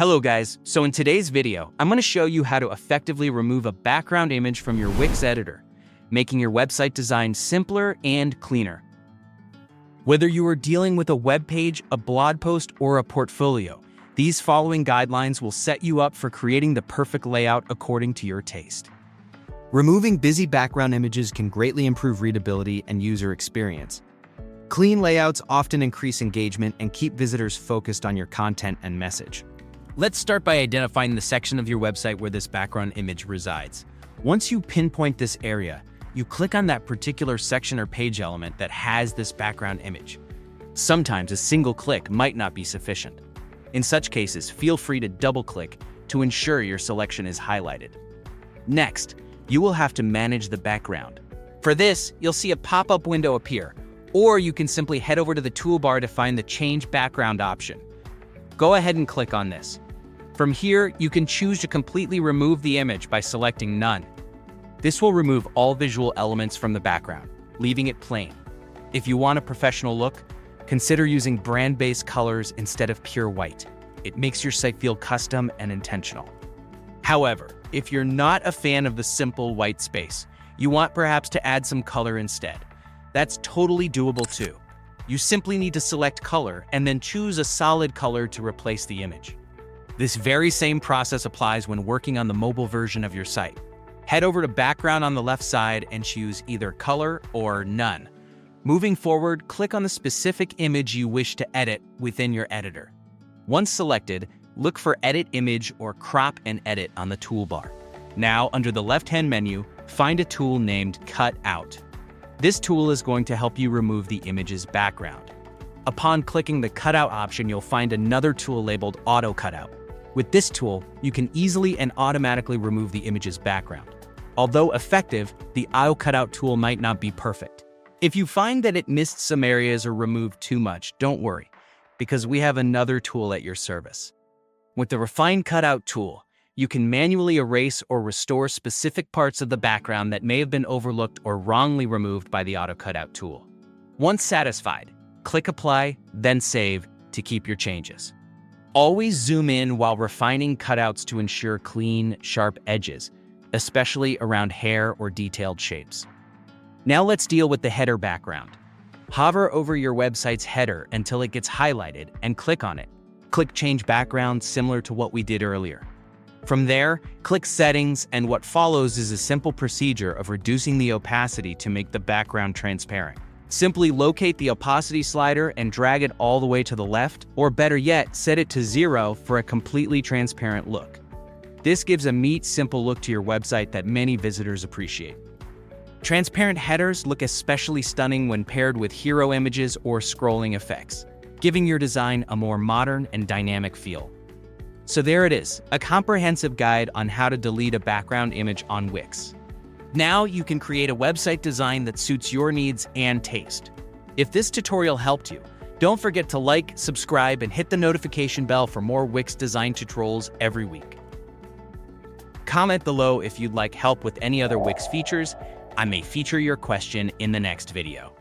Hello guys, so in today's video, I'm going to show you how to effectively remove a background image from your Wix editor, making your website design simpler and cleaner. Whether you are dealing with a web page, a blog post, or a portfolio, these following guidelines will set you up for creating the perfect layout according to your taste. Removing busy background images can greatly improve readability and user experience. Clean layouts often increase engagement and keep visitors focused on your content and message. Let's start by identifying the section of your website where this background image resides. Once you pinpoint this area, you click on that particular section or page element that has this background image. Sometimes a single click might not be sufficient. In such cases, feel free to double-click to ensure your selection is highlighted. Next, you will have to manage the background. For this, you'll see a pop-up window appear, or you can simply head over to the toolbar to find the Change Background option. Go ahead and click on this. From here, you can choose to completely remove the image by selecting None. This will remove all visual elements from the background, leaving it plain. If you want a professional look, consider using brand-based colors instead of pure white. It makes your site feel custom and intentional. However, if you're not a fan of the simple white space, you want perhaps to add some color instead. That's totally doable too. You simply need to select color and then choose a solid color to replace the image. This very same process applies when working on the mobile version of your site. Head over to Background on the left side and choose either Color or None. Moving forward, click on the specific image you wish to edit within your editor. Once selected, look for Edit Image or Crop and Edit on the toolbar. Now, under the left-hand menu, find a tool named Cut Out. This tool is going to help you remove the image's background. Upon clicking the Cutout option, you'll find another tool labeled Auto Cutout. With this tool, you can easily and automatically remove the image's background. Although effective, the Auto Cutout tool might not be perfect. If you find that it missed some areas or removed too much, don't worry, because we have another tool at your service. With the Refine Cutout tool, you can manually erase or restore specific parts of the background that may have been overlooked or wrongly removed by the Auto Cutout tool. Once satisfied, click Apply, then Save to keep your changes. Always zoom in while refining cutouts to ensure clean, sharp edges, especially around hair or detailed shapes. Now let's deal with the header background. Hover over your website's header until it gets highlighted and click on it. Click Change Background similar to what we did earlier. From there, click Settings, and what follows is a simple procedure of reducing the opacity to make the background transparent. Simply locate the opacity slider and drag it all the way to the left, or better yet, set it to 0 for a completely transparent look. This gives a neat, simple look to your website that many visitors appreciate. Transparent headers look especially stunning when paired with hero images or scrolling effects, giving your design a more modern and dynamic feel. So there it is, a comprehensive guide on how to delete a background image on Wix. Now you can create a website design that suits your needs and taste. If this tutorial helped you, don't forget to like, subscribe, and hit the notification bell for more Wix design tutorials every week. Comment below if you'd like help with any other Wix features. I may feature your question in the next video.